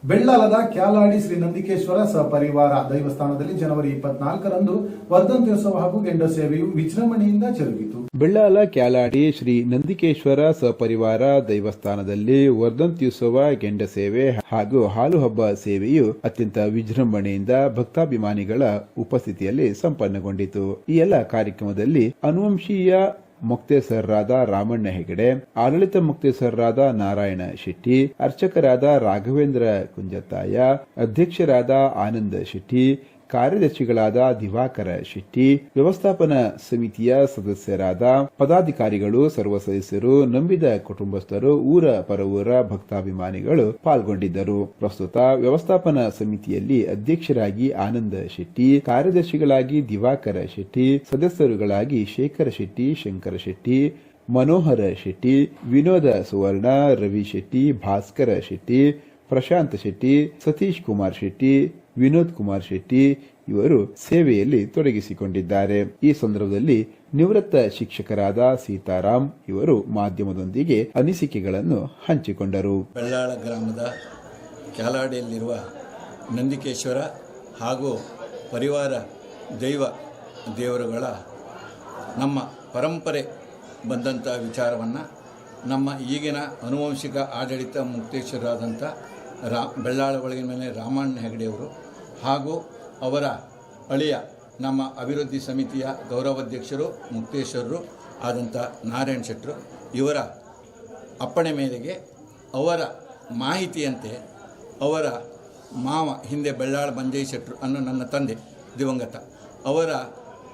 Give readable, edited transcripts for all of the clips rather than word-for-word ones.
ಬೆಳ್ಳಾಲದ ಕ್ಯಾಲಾಡಿ ಶ್ರೀ ನಂದಿಕೇಶ್ವರ ಸಪರಿವಾರ ದೈವಸ್ಥಾನದಲ್ಲಿ ಜನವರಿ 24ರಂದು ವರ್ಧಂತ್ಯೋತ್ಸವ ಹಾಗೂ ಗೆಂಡ ಸೇವೆಯು ವಿಜೃಂಭಣೆಯಿಂದ ಜರುಗಿತು. ಬೆಳ್ಳಾಲ ಕ್ಯಾಲಾಡಿ ಶ್ರೀ ನಂದಿಕೇಶ್ವರ ಸಪರಿವಾರ ದೈವಸ್ಥಾನದಲ್ಲಿ ವರ್ಧಂತ್ಯೋತ್ಸವ, ಗೆಂಡ ಸೇವೆ ಹಾಗೂ ಹಾಲು ಹಬ್ಬ ಸೇವೆಯು ಅತ್ಯಂತ ವಿಜೃಂಭಣೆಯಿಂದ ಭಕ್ತಾಭಿಮಾನಿಗಳ ಉಪಸ್ಥಿತಿಯಲ್ಲಿ ಸಂಪನ್ನಗೊಂಡಿತು. ಈ ಎಲ್ಲ ಕಾರ್ಯಕ್ರಮದಲ್ಲಿ ಅನುವಂಶೀಯ ಮುಕ್ತೇಸರರಾದ ರಾಮಣ್ಣ ಹೆಗಡೆ, ಆಡಳಿತ ಮುಕ್ತೇಸರರಾದ ನಾರಾಯಣ ಶೆಟ್ಟಿ, ಅರ್ಚಕರಾದ ರಾಘವೇಂದ್ರ ಕುಂಜತಾಯ, ಅಧ್ಯಕ್ಷರಾದ ಆನಂದ ಶೆಟ್ಟಿ, ಕಾರ್ಯದರ್ಶಿಗಳಾದ ದಿವಾಕರ ಶೆಟ್ಟಿ, ವ್ಯವಸ್ಥಾಪನಾ ಸಮಿತಿಯ ಸದಸ್ಯರಾದ ಪದಾಧಿಕಾರಿಗಳು, ಸರ್ವ ಸದಸ್ಯರು, ನಂಬಿದ ಕುಟುಂಬಸ್ಥರು, ಊರ ಪರವೂರ ಭಕ್ತಾಭಿಮಾನಿಗಳು ಪಾಲ್ಗೊಂಡಿದ್ದರು. ಪ್ರಸ್ತುತ ವ್ಯವಸ್ಥಾಪನಾ ಸಮಿತಿಯಲ್ಲಿ ಅಧ್ಯಕ್ಷರಾಗಿ ಆನಂದ ಶೆಟ್ಟಿ, ಕಾರ್ಯದರ್ಶಿಗಳಾಗಿ ದಿವಾಕರ ಶೆಟ್ಟಿ, ಸದಸ್ಯರುಗಳಾಗಿ ಶೇಖರ ಶೆಟ್ಟಿ, ಶಂಕರ ಶೆಟ್ಟಿ, ಮನೋಹರ ಶೆಟ್ಟಿ, ವಿನೋದ ಸುವರ್ಣ, ರವಿ ಶೆಟ್ಟಿ, ಭಾಸ್ಕರ ಶೆಟ್ಟಿ, ಪ್ರಶಾಂತ್ ಶೆಟ್ಟಿ, ಸತೀಶ್ ಕುಮಾರ್ ಶೆಟ್ಟಿ, ವಿನೋದ್ ಕುಮಾರ್ ಶೆಟ್ಟಿ ಇವರು ಸೇವೆಯಲ್ಲಿ ತೊಡಗಿಸಿಕೊಂಡಿದ್ದಾರೆ. ಈ ಸಂದರ್ಭದಲ್ಲಿ ನಿವೃತ್ತ ಶಿಕ್ಷಕರಾದ ಸೀತಾರಾಮ್ ಇವರು ಮಾಧ್ಯಮದೊಂದಿಗೆ ಅನಿಸಿಕೆಗಳನ್ನು ಹಂಚಿಕೊಂಡರು. ಬೆಳ್ಳಾಳ ಗ್ರಾಮದ ಕ್ಯಾಲಾಡಿಯಲ್ಲಿರುವ ನಂದಿಕೇಶ್ವರ ಹಾಗೂ ಪರಿವಾರ ದೇವರುಗಳ ನಮ್ಮ ಪರಂಪರೆ ಬಂದಂಥ ವಿಚಾರವನ್ನು ನಮ್ಮ ಈಗಿನ ಆನುವಂಶಿಕ ಆಡಳಿತ ಮುಕ್ತೇಶ್ವರರಾದಂಥ ಬೆಳ್ಳಾಳ ಒಳಗಿನ ಮೇಲೆ ರಾಮಣ್ಣ ಹೆಗಡೆಯವರು ಹಾಗೂ ಅವರ ಅಳಿಯ ನಮ್ಮ ಅಭಿವೃದ್ಧಿ ಸಮಿತಿಯ ಗೌರವಾಧ್ಯಕ್ಷರು ಮುಕ್ತೇಶ್ವರರು ಆದಂಥ ನಾರಾಯಣ ಶೆಟ್ಟರು ಇವರ ಅಪ್ಪಣೆ ಮೇರೆಗೆ ಅವರ ಮಾಹಿತಿಯಂತೆ ಅವರ ಮಾವ ಹಿಂದೆ ಬೆಳ್ಳಾಳ ಮಂಜಯ್ಯ ಶೆಟ್ಟರು ಅನ್ನೋ ನನ್ನ ತಂದೆ ದಿವಂಗತ ಅವರ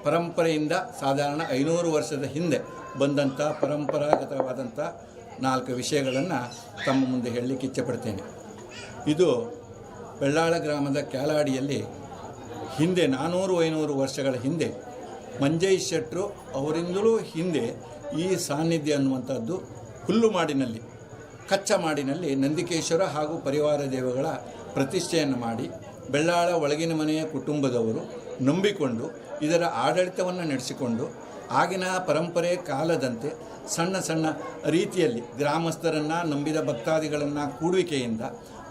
ಪರಂಪರೆಯಿಂದ ಸಾಧಾರಣ 500 ವರ್ಷದ ಹಿಂದೆ ಬಂದಂಥ ಪರಂಪರಾಗತವಾದಂಥ 4 ವಿಷಯಗಳನ್ನು ತಮ್ಮ ಮುಂದೆ ಹೇಳಲಿಕ್ಕೆ ಇಚ್ಛೆಪಡ್ತೇನೆ. ಇದು ಬೆಳ್ಳಾಳ ಗ್ರಾಮದ ಕ್ಯಾಲಾಡಿಯಲ್ಲಿ ಹಿಂದೆ 400-500 ವರ್ಷಗಳ ಹಿಂದೆ ಮಂಜಯ್ಯ ಶೆಟ್ಟರು ಅವರಿಂದಲೂ ಹಿಂದೆ ಈ ಸಾನ್ನಿಧ್ಯ ಅನ್ನುವಂಥದ್ದು ಹುಲ್ಲು ಮಾಡಿನಲ್ಲಿ, ಕಚ್ಚಾ ಮಾಡಿನಲ್ಲಿ ನಂದಿಕೇಶ್ವರ ಹಾಗೂ ಪರಿವಾರ ದೇವಗಳ ಪ್ರತಿಷ್ಠೆಯನ್ನು ಮಾಡಿ ಬೆಳ್ಳಾಳ ಒಳಗಿನ ಮನೆಯ ಕುಟುಂಬದವರು ನಂಬಿಕೊಂಡು ಇದರ ಆಡಳಿತವನ್ನು ನಡೆಸಿಕೊಂಡು ಆಗಿನ ಪರಂಪರೆ ಕಾಲದಂತೆ ಸಣ್ಣ ಸಣ್ಣ ರೀತಿಯಲ್ಲಿ ಗ್ರಾಮಸ್ಥರನ್ನು ನಂಬಿದ ಭಕ್ತಾದಿಗಳನ್ನು ಕೂಡುವಿಕೆಯಿಂದ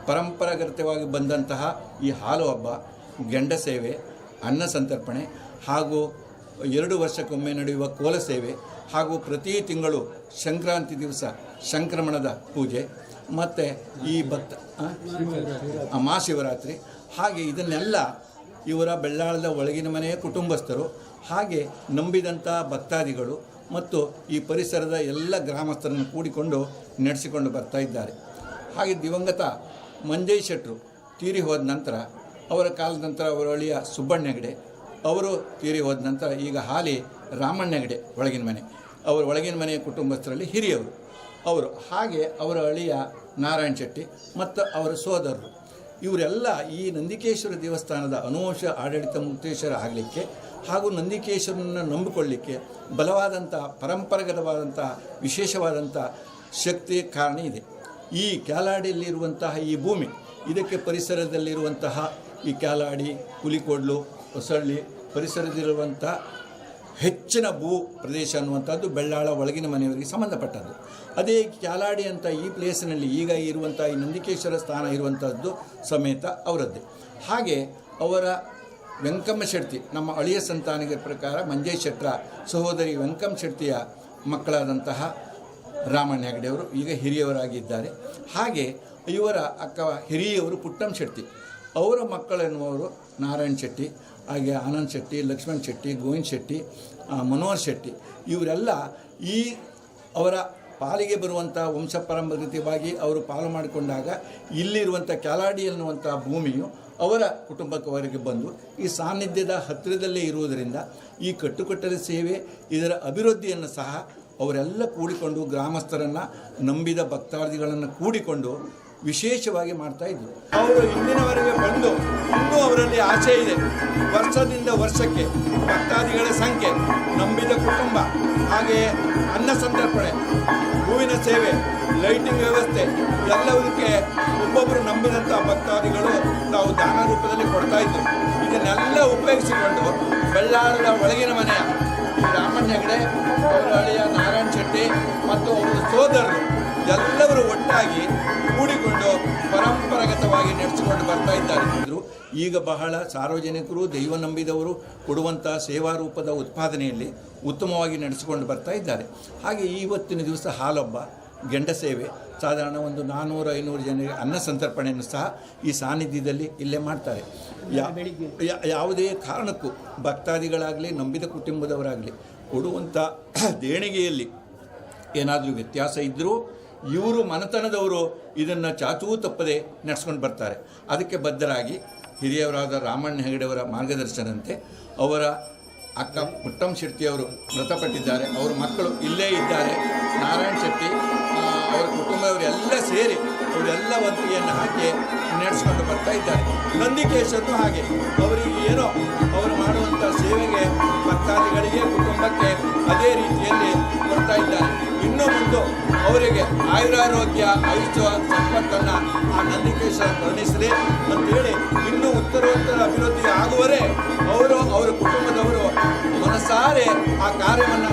ಪರಂಪರಾಗತವಾಗಿ ಬಂದಂತಹ ಈ ಹಾಲು ಹಬ್ಬ, ಗೆಂಡ ಸೇವೆ, ಅನ್ನ ಸಂತರ್ಪಣೆ ಹಾಗೂ 2 ವರ್ಷಕ್ಕೊಮ್ಮೆ ನಡೆಯುವ ಕೋಲ ಸೇವೆ ಹಾಗೂ ಪ್ರತಿ ತಿಂಗಳು ಸಂಕ್ರಾಂತಿ ದಿವಸ ಸಂಕ್ರಮಣದ ಪೂಜೆ ಮತ್ತು ಈ ಮಹಾಶಿವರಾತ್ರಿ ಹಾಗೆ ಇದನ್ನೆಲ್ಲ ಇವರ ಬೆಳ್ಳಾಳದ ಒಳಗಿನ ಮನೆಯ ಕುಟುಂಬಸ್ಥರು ಹಾಗೆ ನಂಬಿದಂಥ ಭಕ್ತಾದಿಗಳು ಮತ್ತು ಈ ಪರಿಸರದ ಎಲ್ಲ ಗ್ರಾಮಸ್ಥರನ್ನು ಕೂಡಿಕೊಂಡು ನಡೆಸಿಕೊಂಡು ಬರ್ತಾ ಇದ್ದಾರೆ. ಹಾಗೆ ದಿವಂಗತ ಮಂಜಯ್ಯ ಶೆಟ್ಟರು ತೀರಿ ಹೋದ ನಂತರ ಅವರ ಕಾಲದ ನಂತರ ಅವರ ಅಳಿಯ ಸುಬ್ಬಣ್ಣ ಹೆಗಡೆ ಅವರು ತೀರಿ ಹೋದ ನಂತರ ಈಗ ಹಾಲಿ ರಾಮಣ್ಣ ಹೆಗಡೆ ಒಳಗಿನ ಮನೆ ಅವರ ಒಳಗಿನ ಮನೆಯ ಕುಟುಂಬಸ್ಥರಲ್ಲಿ ಹಿರಿಯವರು ಅವರು, ಹಾಗೆ ಅವರ ಅಳಿಯ ನಾರಾಯಣ ಶೆಟ್ಟಿ ಮತ್ತು ಅವರ ಸೋದರರು ಇವರೆಲ್ಲ ಈ ನಂದಿಕೇಶ್ವರ ದೇವಸ್ಥಾನದ ಅನುವಂಶ ಆಡಳಿತ ಮುಕ್ತೇಶ್ವರ ಆಗಲಿಕ್ಕೆ ಹಾಗೂ ನಂದಿಕೇಶ್ವರನನ್ನು ನಂಬಿಕೊಳ್ಳಿಕ್ಕೆ ಬಲವಾದಂಥ ಪರಂಪರಾಗತವಾದಂಥ ವಿಶೇಷವಾದಂಥ ಶಕ್ತಿ ಕಾರಣ ಇದೆ. ಈ ಕ್ಯಾಲಾಡಿಯಲ್ಲಿರುವಂತಹ ಈ ಭೂಮಿ, ಇದಕ್ಕೆ ಪರಿಸರದಲ್ಲಿರುವಂತಹ ಈ ಕ್ಯಾಲಾಡಿ, ಹುಲಿಕೋಡ್ಲು, ಹೊಸಳ್ಳಿ ಪರಿಸರದಲ್ಲಿರುವಂಥ ಹೆಚ್ಚಿನ ಭೂ ಪ್ರದೇಶ ಅನ್ನುವಂಥದ್ದು ಬೆಳ್ಳಾಳ ಒಳಗಿನ ಮನೆಯವರಿಗೆ ಸಂಬಂಧಪಟ್ಟದ್ದು. ಅದೇ ಕ್ಯಾಲಾಡಿ ಅಂತ ಈ ಪ್ಲೇಸಿನಲ್ಲಿ ಈಗ ಇರುವಂಥ ಈ ನಂದಿಕೇಶ್ವರ ಸ್ಥಾನ ಇರುವಂಥದ್ದು ಸಮೇತ ಅವರದ್ದೇ. ಹಾಗೆ ಅವರ ವೆಂಕಮ್ಮ ಶೆಟ್ಟಿ ನಮ್ಮ ಅಳಿಯ ಸಂತಾನಿಗೆ ಪ್ರಕಾರ ಮಂಜಯ್ಯ ಶೆಟ್ಟರ ಸಹೋದರಿ ವೆಂಕಮ್ಮ ಶೆಟ್ಟಿಯ ಮಕ್ಕಳಾದಂತಹ ರಾಮಣ್ಣ ಹೆಗಡೆಯವರು ಈಗ ಹಿರಿಯವರಾಗಿದ್ದಾರೆ. ಹಾಗೆ ಇವರ ಅಕ್ಕ ಹಿರಿಯವರು ಪುಟ್ಟಮ್ಮ ಶೆಟ್ಟಿ, ಅವರ ಮಕ್ಕಳೆನ್ನುವರು ನಾರಾಯಣ ಶೆಟ್ಟಿ, ಹಾಗೆ ಆನಂದ್ ಶೆಟ್ಟಿ, ಲಕ್ಷ್ಮಣ್ ಶೆಟ್ಟಿ, ಗೋವಿಂದ್ ಶೆಟ್ಟಿ, ಮನೋಹರ್ ಶೆಟ್ಟಿ ಇವರೆಲ್ಲ ಈ ಅವರ ಪಾಲಿಗೆ ಬರುವಂಥ ವಂಶ ಪರಂಪರಾಗತವಾಗಿ ಅವರು ಪಾಲು ಮಾಡಿಕೊಂಡಾಗ ಇಲ್ಲಿರುವಂಥ ಕ್ಯಾಲಾಡಿ ಅನ್ನುವಂಥ ಭೂಮಿಯು ಅವರ ಕುಟುಂಬದವರೆಗೆ ಬಂದು ಈ ಸಾನ್ನಿಧ್ಯದ ಹತ್ತಿರದಲ್ಲೇ ಇರುವುದರಿಂದ ಈ ಕಟ್ಟುಕಟ್ಟದ ಸೇವೆ ಇದರ ಅಭಿವೃದ್ಧಿಯನ್ನು ಸಹ ಅವರೆಲ್ಲ ಕೂಡಿಕೊಂಡು ಗ್ರಾಮಸ್ಥರನ್ನು ನಂಬಿದ ಭಕ್ತಾದಿಗಳನ್ನು ಕೂಡಿಕೊಂಡು ವಿಶೇಷವಾಗಿ ಮಾಡ್ತಾಯಿದ್ರು. ಅವರು ಇಂದಿನವರೆಗೆ ಬಂದು ಇನ್ನೂ ಅವರಲ್ಲಿ ಆಸೆ ಇದೆ. ವರ್ಷದಿಂದ ವರ್ಷಕ್ಕೆ ಭಕ್ತಾದಿಗಳ ಸಂಖ್ಯೆ, ನಂಬಿದ ಕುಟುಂಬ, ಹಾಗೆಯೇ ಅನ್ನ ಸಂತರ್ಪಣೆ, ಹೂವಿನ ಸೇವೆ, ಲೈಟಿಂಗ್ ವ್ಯವಸ್ಥೆ ಎಲ್ಲದಕ್ಕೆ ಒಬ್ಬೊಬ್ಬರು ನಂಬಿದಂಥ ಭಕ್ತಾದಿಗಳು ನಾವು ದಾನ ರೂಪದಲ್ಲಿ ಕೊಡ್ತಾ ಇದ್ರು. ಇದನ್ನೆಲ್ಲ ಉಪಯೋಗಿಸಿಕೊಂಡು ಬೆಳ್ಳಾಳದ ಒಳಗಿನ ಮನೆಯ ರಾಮಣ್ಣ ಹೆಗಡೆ, ಅವರ ಅಳಿಯ ನಾರಾಯಣ ಶೆಟ್ಟಿ ಮತ್ತು ಅವರ ಸೋದರರು ಎಲ್ಲರೂ ಒಟ್ಟಾಗಿ ಕೂಡಿಕೊಂಡು ಪರಂಪರಾಗತವಾಗಿ ನಡೆಸಿ ಈಗ ಬಹಳ ಸಾರ್ವಜನಿಕರು ದೈವ ನಂಬಿದವರು ಕೊಡುವಂಥ ಸೇವಾ ರೂಪದ ಉತ್ಪಾದನೆಯಲ್ಲಿ ಉತ್ತಮವಾಗಿ ನಡೆಸಿಕೊಂಡು ಬರ್ತಾ ಇದ್ದಾರೆ. ಹಾಗೆ ಇವತ್ತಿನ ದಿವಸ ಹಾಲೊಬ್ಬ, ಗೆಂಡ ಸೇವೆ, ಸಾಧಾರಣ ಒಂದು 400-500 ಜನರಿಗೆ ಅನ್ನ ಸಂತರ್ಪಣೆಯನ್ನು ಸಹ ಈ ಸಾನ್ನಿಧ್ಯದಲ್ಲಿ ಇಲ್ಲೇ ಮಾಡ್ತಾರೆ. ಯಾವುದೇ ಕಾರಣಕ್ಕೂ ಭಕ್ತಾದಿಗಳಾಗಲಿ ನಂಬಿದ ಕುಟುಂಬದವರಾಗಲಿ ಕೊಡುವಂಥ ದೇಣಿಗೆಯಲ್ಲಿ ಏನಾದರೂ ವ್ಯತ್ಯಾಸ ಇದ್ದರೂ ಇವರು ಮನೆತನದವರು ಇದನ್ನು ಚಾಚೂ ತಪ್ಪದೆ ನಡೆಸ್ಕೊಂಡು ಬರ್ತಾರೆ. ಅದಕ್ಕೆ ಬದ್ಧರಾಗಿ ಹಿರಿಯವರಾದ ರಾಮಣ್ಣ ಹೆಗಡೆಯವರ ಮಾರ್ಗದರ್ಶನದಂತೆ ಅವರ ಅಕ್ಕ ಪುಟ್ಟಮ್ಮ ಶೆಟ್ಟಿಯವರು ಮೃತಪಟ್ಟಿದ್ದಾರೆ. ಅವರ ಮಕ್ಕಳು ಇಲ್ಲೇ ಇದ್ದಾರೆ. ನಾರಾಯಣ ಶೆಟ್ಟಿ ಅವರ ಕುಟುಂಬದವರು ಎಲ್ಲ ಸೇರಿ ಅವರೆಲ್ಲ ವಂತಿಗೆಯನ್ನು ಹಾಕಿ ನಡೆಸ್ಕೊಂಡು ಬರ್ತಾ ಇದ್ದಾರೆ. ನಂದಿಕೇಶನು ಹಾಗೆ ಅವರಿಗೆ ಏನೋ ಅವರು ಮಾಡುವಂಥ ಸೇವೆಗೆ ಭಕ್ತಾದಿಗಳಿಗೆ ಕುಟುಂಬಕ್ಕೆ ಅದೇ ರೀತಿಯಲ್ಲಿ ಬರ್ತಾ ಇದ್ದಾರೆ. ಇನ್ನೂ ಮುಂದೆ ಅವರಿಗೆ ಆಯುರಾರೋಗ್ಯ ಆಯುಷ್ಯ ಸಂಪತ್ತನ್ನು ಆ ನಂದಿಕೇಶ್ವರ ಕರುಣಿಸಲಿ ಅಂತೇಳಿ ಇನ್ನೂ ಉತ್ತರೋತ್ತರ ಅಭಿವೃದ್ಧಿ ಆಗುವರೇ ಅವರ ಕುಟುಂಬದವರು ಮನಸಾರೆ ಆ ಕಾರ್ಯವನ್ನು